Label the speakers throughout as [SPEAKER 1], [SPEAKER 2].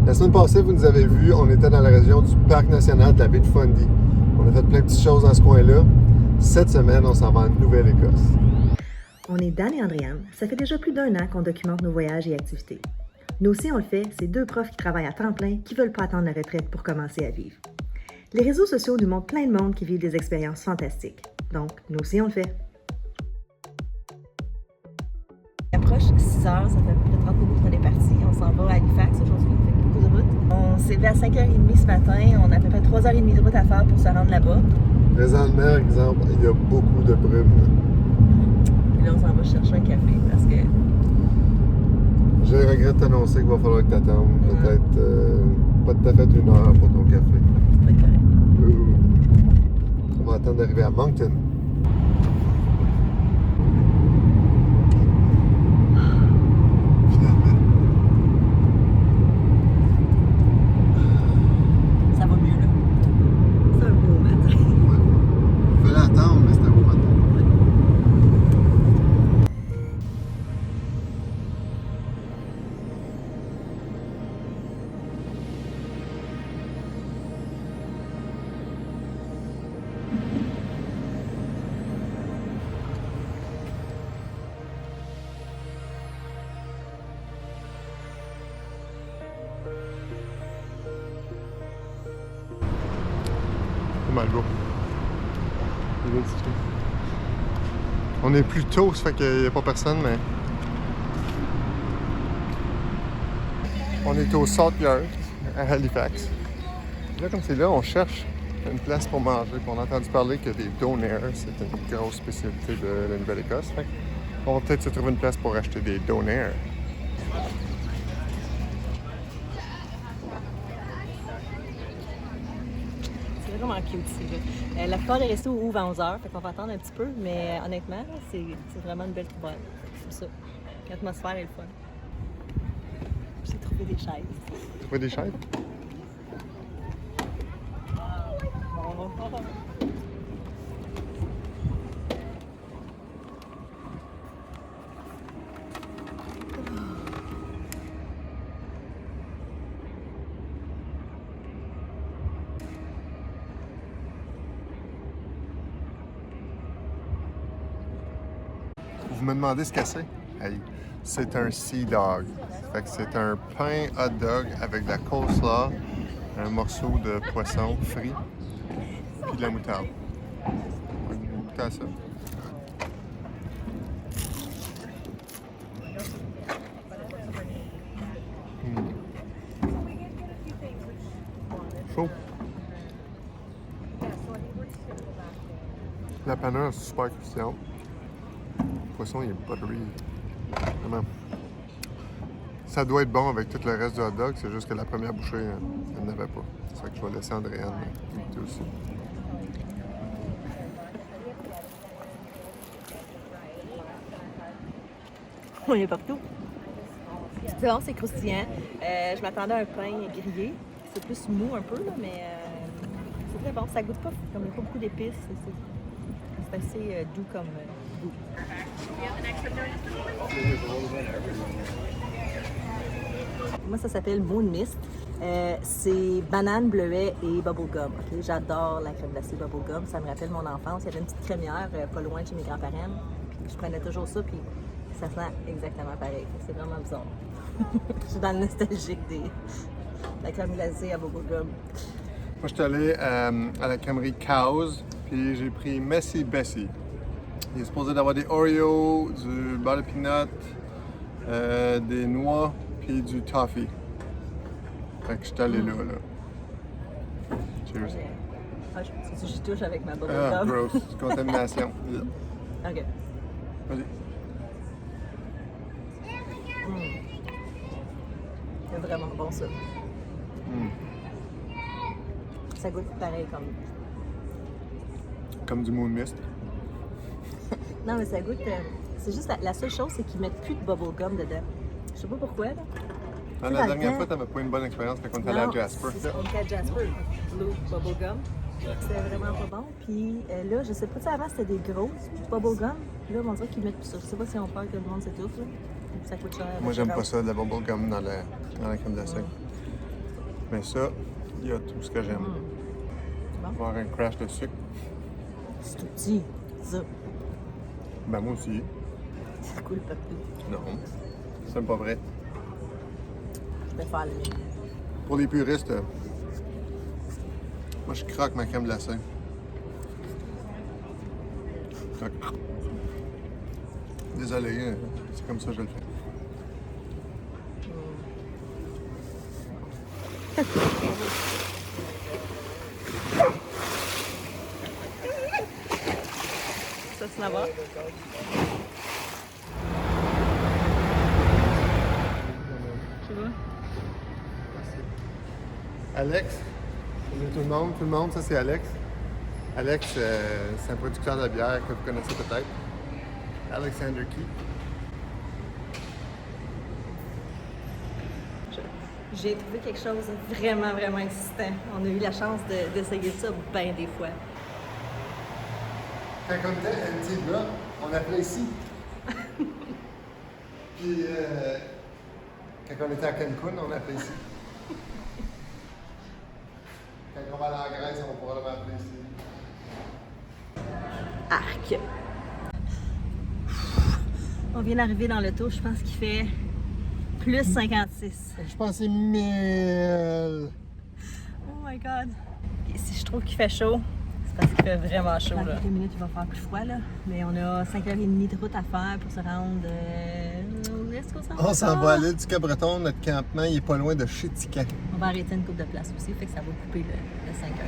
[SPEAKER 1] La semaine passée, vous nous avez vu, on était dans la région du Parc national de la baie de Fundy. On a fait plein de petites choses dans ce coin-là. Cette semaine, on s'en va en Nouvelle-Écosse.
[SPEAKER 2] On est Dan et Andréane. Ça fait déjà plus d'1 an qu'on documente nos voyages et activités. Nous aussi, on le fait, c'est deux profs qui travaillent à temps plein, qui veulent pas attendre la retraite pour commencer à vivre. Les réseaux sociaux nous montrent plein de monde qui vivent des expériences fantastiques. Donc, nous aussi, on le fait.
[SPEAKER 3] Il approche 6 heures, ça fait à peu près 30 minutes qu'on est parti. On s'en va à Halifax aujourd'hui, on fait beaucoup de route. On s'est levé à 5h30 ce matin, on a à peu près 3h30 de route à faire pour se rendre là-bas.
[SPEAKER 1] Présentement, exemple, il y a beaucoup de brume.
[SPEAKER 3] Puis là, on s'en va chercher un café parce que...
[SPEAKER 1] Je regrette d'annoncer qu'il va falloir que tu attendes peut-être pas tout à fait 1 heure pour ton café.
[SPEAKER 3] C'est pas correct.
[SPEAKER 1] On va attendre d'arriver à Moncton.
[SPEAKER 3] Ça va mieux, là. C'est un beau matin.
[SPEAKER 1] Il fallait attendre, mais c'était un beau matin. Mal beau. On est plus tôt, ça fait qu'il n'y a pas personne, mais... On est au Salt Yard, à Halifax. Là, comme c'est là, on cherche une place pour manger. Puis on a entendu parler que des donaires, c'est une grosse spécialité de la Nouvelle-Écosse. Fait on va peut-être se trouver une place pour acheter des donaires.
[SPEAKER 3] C'est vraiment cute ici, là. La plupart des restos ouvrent à 11h, fait qu'on va attendre un petit peu, mais honnêtement, c'est vraiment une belle trouvaille. C'est ça. L'atmosphère est le fun. J'ai trouvé des chaises.
[SPEAKER 1] Trouver des chaises? Vous me demandez ce que c'est? Hey, c'est un Sea Dog. Fait que c'est un pain hot dog avec de la coleslaw, un morceau de poisson frit, puis de la moutarde. On va goûter à ça. Chaud. La panure est super croustillante. Le poisson, il est buttery. Vraiment. Ça doit être bon avec tout le reste du hot dog, c'est juste que la première bouchée, elle n'avait pas. C'est ça que je vais laisser Andréane goûter aussi.
[SPEAKER 3] On est partout. C'est bon, c'est croustillant. Je m'attendais à un pain grillé. C'est plus mou un peu, là, mais c'est très bon. Ça goûte pas comme il n'y a pas beaucoup d'épices. C'est assez doux comme goût. Moi, ça s'appelle Moon Mist. C'est banane, bleuet et bubblegum. Okay? J'adore la crème glacée bubblegum. Ça me rappelle mon enfance. Il y avait une petite crémière pas loin de chez mes grands-parents. Puis je prenais toujours ça, puis ça sent exactement pareil. C'est vraiment bizarre. Je suis dans le nostalgique de la crème glacée à bubblegum.
[SPEAKER 1] Moi, je suis allé à la crèmerie Cows, puis j'ai pris Messy Bessie. Il est supposé d'avoir des Oreos, du beurre de peanut, des noix, puis du toffee. Fait que je suis allé là. Cheers.
[SPEAKER 3] Ah, je touche avec ma bubblegum.
[SPEAKER 1] Ah, gross. Contamination.
[SPEAKER 3] OK.
[SPEAKER 1] Vas-y.
[SPEAKER 3] C'est vraiment bon, ça. Ça goûte pareil comme...
[SPEAKER 1] Comme du Moon Mist.
[SPEAKER 3] Non, mais ça goûte... c'est juste la seule chose, c'est qu'ils mettent plus de bubblegum dedans. Je sais pas pourquoi, là.
[SPEAKER 1] Ah, la dernière fois, t'avais pas une bonne expérience, fait qu'on est allé à Jasper.
[SPEAKER 3] On était à Jasper. Blue bubblegum. C'était vraiment pas bon. Puis là, je sais pas, tu sais, avant, c'était des grosses bubblegum. Là, on dirait qu'ils mettent plus ça. Je sais pas si on peur que le monde s'étouffe, là. Ça coûte cher.
[SPEAKER 1] Moi, j'aime pas ça, de la bubblegum dans la crème glacée. Mais ça, il y a tout ce que j'aime.
[SPEAKER 3] Bon.
[SPEAKER 1] Avoir un crash de sucre.
[SPEAKER 3] C'est tout petit, ça.
[SPEAKER 1] Ben moi aussi.
[SPEAKER 3] C'est cool, papy.
[SPEAKER 1] Non, c'est pas vrai.
[SPEAKER 3] Je vais faire le mien.
[SPEAKER 1] Pour les puristes, moi je croque ma crème glacée. Croque. Désolé, c'est comme ça que je le fais.
[SPEAKER 3] Ça, tu l'as voir? Tu vois?
[SPEAKER 1] Alex, salut tout le monde, ça c'est Alex. Alex, c'est un producteur de bière que vous connaissez peut-être. Alexander Key.
[SPEAKER 3] J'ai trouvé quelque chose de vraiment, vraiment existant. On a eu la chance d'essayer ça bien des fois.
[SPEAKER 1] Quand on était un petit gars, on appelait ici. Puis quand on était à Cancun, on appelait ici. Quand on va aller en Grèce, on va probablement appeler ici.
[SPEAKER 3] Arc! On vient d'arriver dans l'auto, je pense qu'il fait plus 56.
[SPEAKER 1] Je pense que c'est 1000.
[SPEAKER 3] Oh my god! Et si je trouve qu'il fait chaud, c'est parce qu'il fait vraiment chaud. Dans quelques minutes, il va faire plus froid, là. Mais on a 5h30 de route à faire pour se rendre. Où est-ce qu'on s'en va?
[SPEAKER 1] On s'en va à l'île du Cap-Breton. Notre campement, il est pas loin de Chétican.
[SPEAKER 3] On va arrêter une coupe de place aussi, fait que ça va couper le 5h.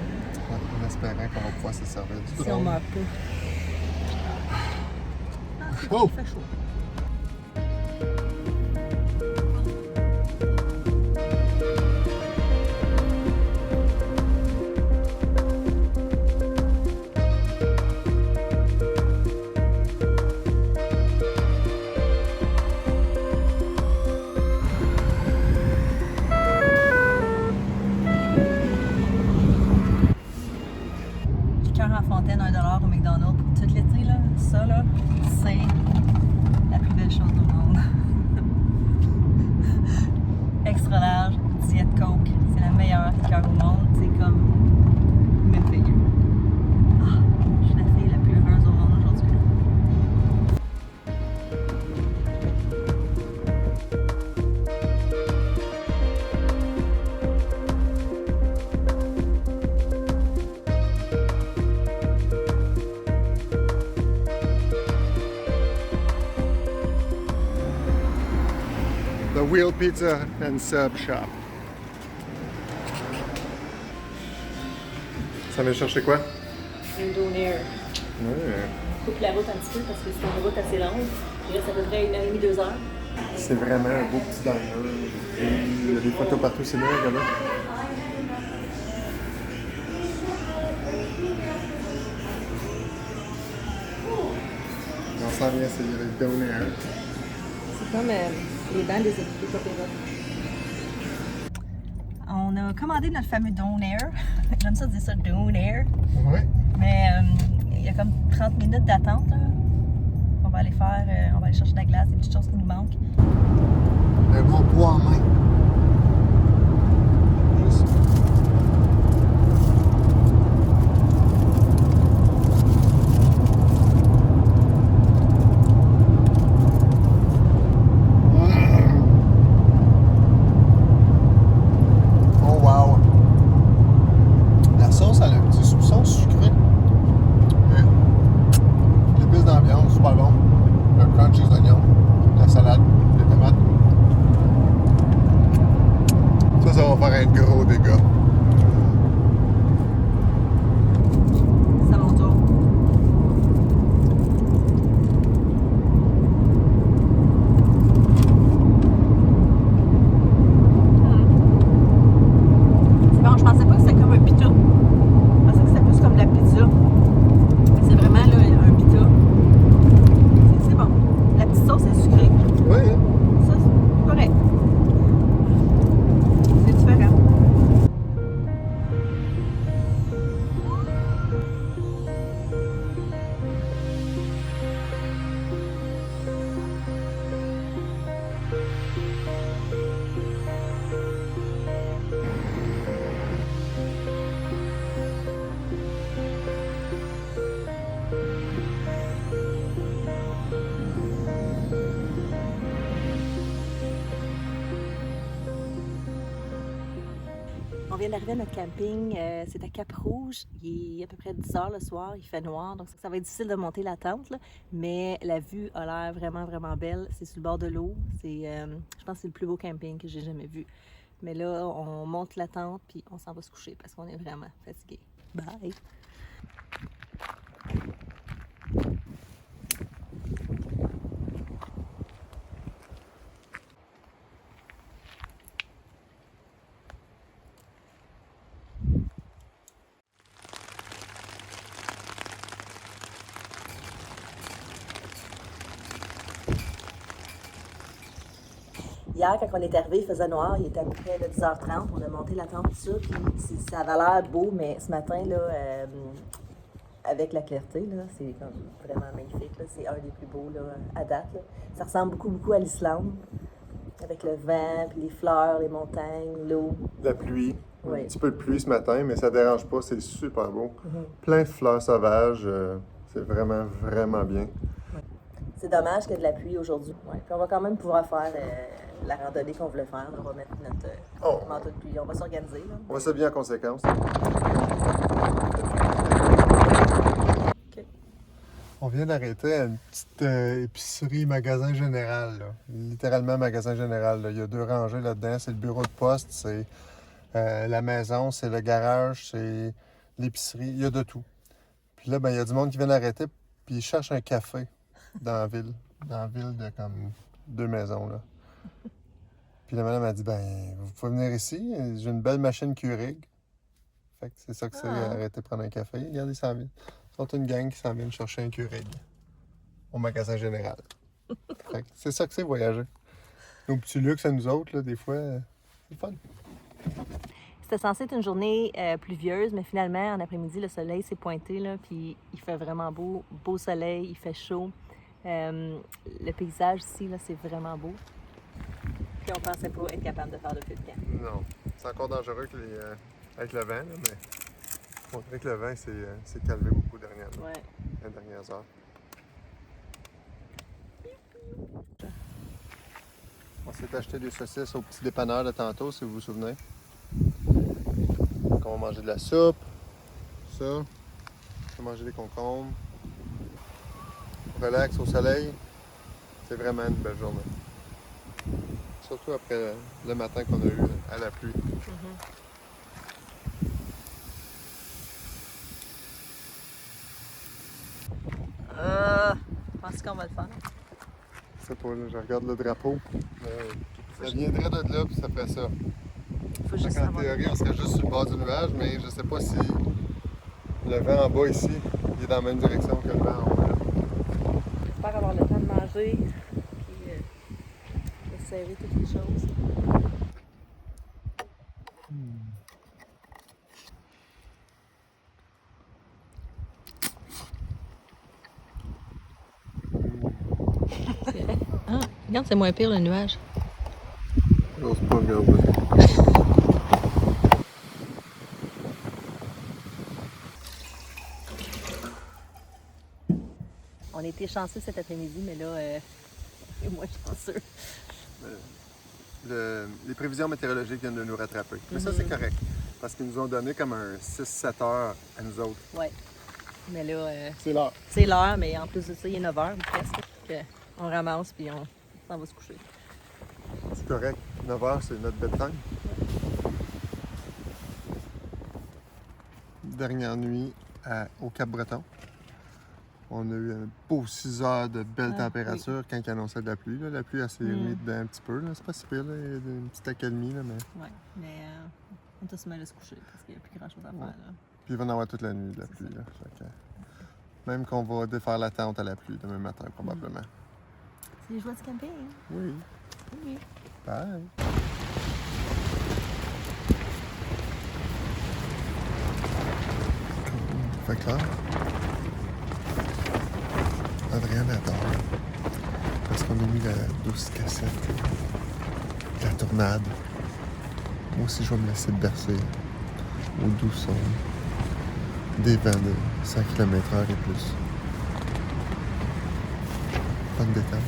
[SPEAKER 1] En espérant qu'on va pouvoir se servir du
[SPEAKER 3] Si on
[SPEAKER 1] drone.
[SPEAKER 3] meurt pas.
[SPEAKER 1] Oh!
[SPEAKER 3] Il fait chaud. Cœur en fontaine, $1 au McDonald's pour tout l'été, là. Ça, là, c'est la plus belle chose au monde. Extra large, diète Coke, c'est la meilleure liqueur au monde. C'est comme merveilleux. Ah, je suis la fille la plus heureuse au monde aujourd'hui.
[SPEAKER 1] The Wheel Pizza and Sub Shop. Ça vient chercher quoi?
[SPEAKER 3] Un donaire.
[SPEAKER 1] Ouais.
[SPEAKER 3] On coupe la route un petit peu parce que c'est une route assez longue. Il reste à peu près 1h30, 2 heures.
[SPEAKER 1] C'est vraiment un beau petit diner. Et il y a des photos partout, c'est bien, regardez. On s'en vient essayer le donaire.
[SPEAKER 3] C'est comme les bancs des coopératives. On a commandé notre fameux donaire. J'aime ça dire ça, donaire.
[SPEAKER 1] Ouais.
[SPEAKER 3] Mais il y a comme 30 minutes d'attente. Là. On va aller faire, on va aller chercher de la glace, des petites choses qui nous manquent.
[SPEAKER 1] Un bon poids en main. Juste. Oh wow! La sauce, elle a un petit soupçon sucré. L'épice d'ambiance, super bon. Le crunch des oignons, la salade, les tomates. Ça va faire un gros dégât.
[SPEAKER 3] C'est à mon tour. C'est bon, je pensais pas que c'était comme un pita. Je pensais que c'était plus comme de la pizza. Mais c'est vraiment là, un pita. C'est bon. La petite sauce est sucrée.
[SPEAKER 1] Oui, hein?
[SPEAKER 3] Ça, c'est correct. C'est différent. On vient d'arriver à notre camping, c'est à Cap-Rouge, il est à peu près 10 heures le soir, il fait noir, donc ça va être difficile de monter la tente, là, mais la vue a l'air vraiment, vraiment belle. C'est sur le bord de l'eau, je pense que c'est le plus beau camping que j'ai jamais vu. Mais là, on monte la tente, puis on s'en va se coucher parce qu'on est vraiment fatigué. Bye! Hier, quand on est arrivé, il faisait noir, il était à peu près 10h30, on a monté la tente tout ça, puis ça avait l'air beau, mais ce matin, là, avec la clarté, là, c'est comme vraiment magnifique, là. C'est un des plus beaux là, à date. Là. Ça ressemble beaucoup, beaucoup à l'Islande, avec le vent, puis les fleurs, les montagnes, l'eau.
[SPEAKER 1] La pluie.
[SPEAKER 3] Oui.
[SPEAKER 1] Un petit peu de pluie ce matin, mais ça dérange pas, c'est super beau. Plein de fleurs sauvages, c'est vraiment, vraiment bien.
[SPEAKER 3] C'est dommage qu'il y ait de la pluie aujourd'hui. Ouais. Puis on va quand même pouvoir faire la randonnée qu'on voulait faire. On va mettre notre manteau de pluie. On va s'organiser. Là.
[SPEAKER 1] On va s'habiller en conséquence.
[SPEAKER 3] Okay.
[SPEAKER 1] On vient d'arrêter à une petite épicerie magasin général. Là. Littéralement magasin général. Là. Il y a 2 rangées là-dedans. C'est le bureau de poste, c'est la maison, c'est le garage, c'est l'épicerie. Il y a de tout. Puis là, ben, il y a du monde qui vient d'arrêter puis ils cherchent un café dans la ville. Dans la ville de comme 2 maisons. Là. Puis la madame a dit, ben, vous pouvez venir ici. J'ai une belle machine Keurig. Fait que c'est ça que c'est, arrêter de prendre un café. Regardez, ça vient. Ils sont une gang qui s'en vient chercher un Keurig au magasin général. Fait que c'est ça que c'est voyager. Nos petits luxes à nous autres, là, des fois, c'est le fun.
[SPEAKER 3] C'était censé être une journée pluvieuse, mais finalement, en après-midi, le soleil s'est pointé, là, puis il fait vraiment beau soleil, il fait chaud. Le paysage ici, là, c'est vraiment beau. Puis on pensait pas être capable de faire de feu de camp.
[SPEAKER 1] Non, c'est encore dangereux que avec le vent, là, mais on dirait que le vent s'est calmé beaucoup dernièrement,
[SPEAKER 3] Ouais.
[SPEAKER 1] les dernières heures. On s'est acheté des saucisses au petit dépanneur de tantôt, si vous vous souvenez. Donc on va manger de la soupe, ça, on va manger des concombres. Relax au soleil, c'est vraiment une belle journée. Surtout après le matin qu'on a eu à la pluie.
[SPEAKER 3] Je pense qu'on va le faire.
[SPEAKER 1] Je sais pas, là, je regarde le drapeau. Ça viendrait de là, puis ça fait ça.
[SPEAKER 3] Faut juste
[SPEAKER 1] En
[SPEAKER 3] avoir...
[SPEAKER 1] théorie, on serait juste sur le bord du nuage, mais je sais pas si le vent en bas ici, il est dans la même direction que le vent en haut.
[SPEAKER 3] J'espère avoir le temps de manger, puis de serrer toutes les choses. Ah, regarde, c'est moins pire le nuage.
[SPEAKER 1] J'ose pas regarder.
[SPEAKER 3] On a été chanceux cet après-midi, mais là, moi, je suis pas sûre.
[SPEAKER 1] Les prévisions météorologiques viennent de nous rattraper. Mais ça, c'est correct. Parce qu'ils nous ont donné comme un 6-7 heures à nous autres.
[SPEAKER 3] Oui. Mais là,
[SPEAKER 1] C'est l'heure.
[SPEAKER 3] c'est l'heure, mais en plus de ça, il est 9 h presque. Donc, on ramasse, puis on s'en va se coucher.
[SPEAKER 1] C'est correct. 9 heures, c'est notre bedtime. Dernière nuit au Cap-Breton. On a eu un beau 6 heures de belle température quand il annonçait de la pluie. Là. La pluie, elle s'est remise dedans un petit peu. Là. C'est pas si pire, là. Il y a une petite accalmie. Là, mais...
[SPEAKER 3] Oui, mais on est tous mal à se coucher parce qu'il n'y a plus grand-chose à faire. Là.
[SPEAKER 1] Puis il va en avoir toute la nuit de la pluie. Là. Fait que, même qu'on va défaire la tente à la pluie demain matin, probablement.
[SPEAKER 3] C'est les joies du camping.
[SPEAKER 1] Oui.
[SPEAKER 3] Oui.
[SPEAKER 1] Bye. Fait clair. Adrienne adore. Parce qu'on a mis la douce cassette. La tornade. Moi aussi, je vais me laisser bercer au doux son des vents de 100 km/h et plus. Bonne détente.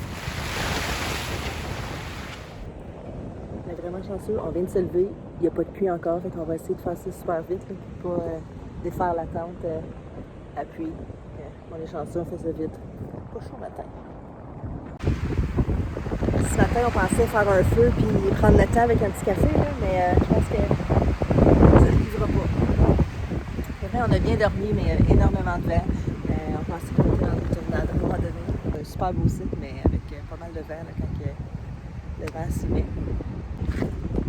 [SPEAKER 3] On est vraiment chanceux. On vient de se lever. n'y a pas de pluie encore, fait qu'on va essayer de faire ça super vite là, pour pas défaire la tente à pluie. On est chanceux, on fait ça vite. Pas chaud matin. Ce matin, on pensait faire un feu puis prendre le temps avec un petit café, là, mais je pense que ça ne suffira pas. C'est vrai, on a bien dormi, mais il y a énormément de vent. On pensait qu'on était dans une tornade à un moment donné. Un super beau site, mais avec pas mal de vent là, quand le vent s'y met.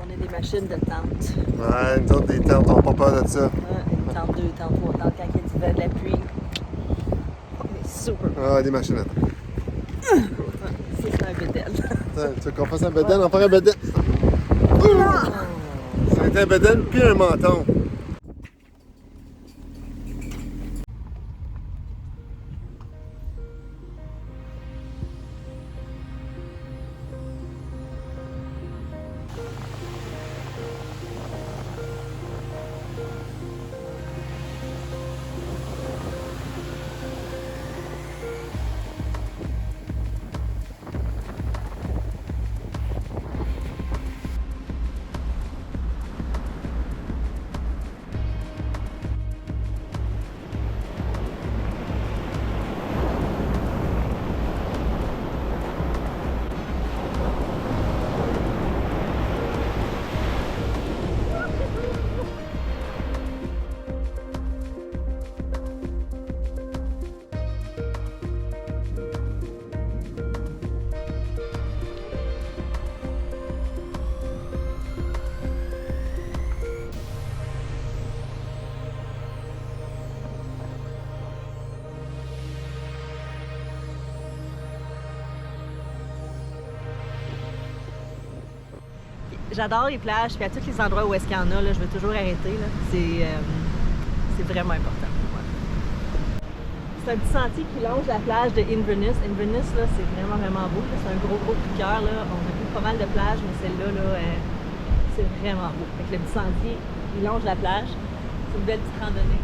[SPEAKER 3] On est des machines de tente.
[SPEAKER 1] Ouais, nous autres, des tentes, on n'a pas peur de ça.
[SPEAKER 3] Une tente 2, tente 3 tente quand il y a du vent, de la pluie. On est super.
[SPEAKER 1] Ah, des machines à tente.
[SPEAKER 3] C'est un bédel.
[SPEAKER 1] Tu veux qu'on fasse un bédaine? On va faire un bédaine. C'est un bédaine puis un menton.
[SPEAKER 3] J'adore les plages, puis à tous les endroits où est-ce qu'il y en a, là, je veux toujours arrêter. C'est vraiment important pour moi. C'est un petit sentier qui longe la plage de Inverness. Inverness, là, c'est vraiment, vraiment beau. C'est un gros coup de cœur. Là. On a vu pas mal de plages, mais celle-là, là, c'est vraiment beau. Fait que le petit sentier, il longe la plage. C'est une belle petite randonnée.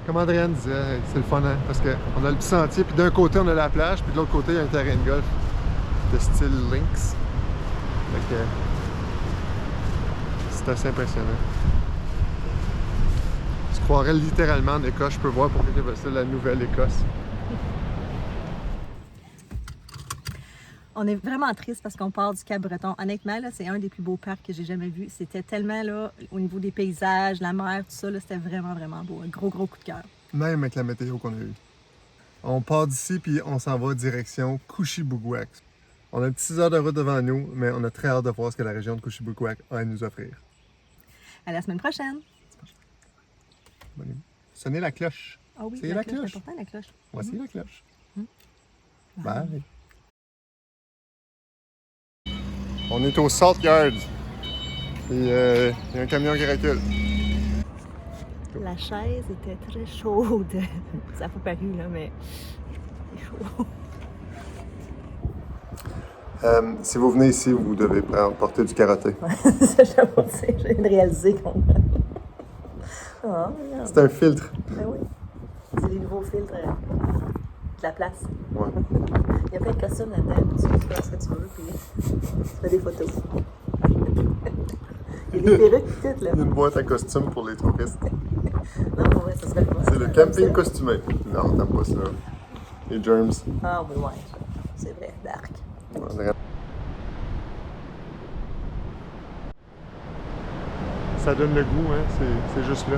[SPEAKER 1] Comme Adrienne disait, c'est le fun, hein? Parce qu'on a le petit sentier, puis d'un côté on a la plage, puis de l'autre côté il y a un terrain de golf de style Lynx. Fait que c'est assez impressionnant. Tu croirais littéralement en Écosse, je peux voir pour quelqu'un qui ça la Nouvelle-Écosse.
[SPEAKER 3] On est vraiment triste parce qu'on part du Cap-Breton. Honnêtement, là, c'est un des plus beaux parcs que j'ai jamais vu. C'était tellement, là, au niveau des paysages, la mer, tout ça, là, c'était vraiment, vraiment beau. Un gros coup de cœur.
[SPEAKER 1] Même avec la météo qu'on a eue. On part d'ici, puis on s'en va direction Couchibougouac. On a un petit 6 heures de route devant nous, mais on a très hâte de voir ce que la région de Couchibougouac a à nous offrir.
[SPEAKER 3] À la semaine prochaine!
[SPEAKER 1] Sonnez la cloche.
[SPEAKER 3] Ah oui,
[SPEAKER 1] c'est la cloche.
[SPEAKER 3] C'est important, la cloche.
[SPEAKER 1] On va essayer la cloche.
[SPEAKER 3] Bye.
[SPEAKER 1] Bye. On est au Salt Yard. Et il y a un camion qui recule.
[SPEAKER 3] La chaise était très chaude. Ça n'a pas paru, là, mais c'est chaud.
[SPEAKER 1] Si vous venez ici, vous devez porter du karaté.
[SPEAKER 3] Ça, je viens de réaliser qu'on a. Ah, regarde.
[SPEAKER 1] C'est un filtre.
[SPEAKER 3] Ben oui. C'est les nouveaux filtres de la place.
[SPEAKER 1] Ouais.
[SPEAKER 3] Il y a plein de costumes là-dedans. Tu fais ce que tu veux, puis tu fais des photos. Il y a des perruques et tout, là.
[SPEAKER 1] Il y a une boîte à costumes pour les touristes.
[SPEAKER 3] Non, pour vrai, ça serait le fun.
[SPEAKER 1] C'est le camping costumé. Non, t'aimes pas ça. Les germs.
[SPEAKER 3] Ah, oui, ouais. C'est vrai, dark.
[SPEAKER 1] Ouais, ça donne le goût, hein. C'est juste là.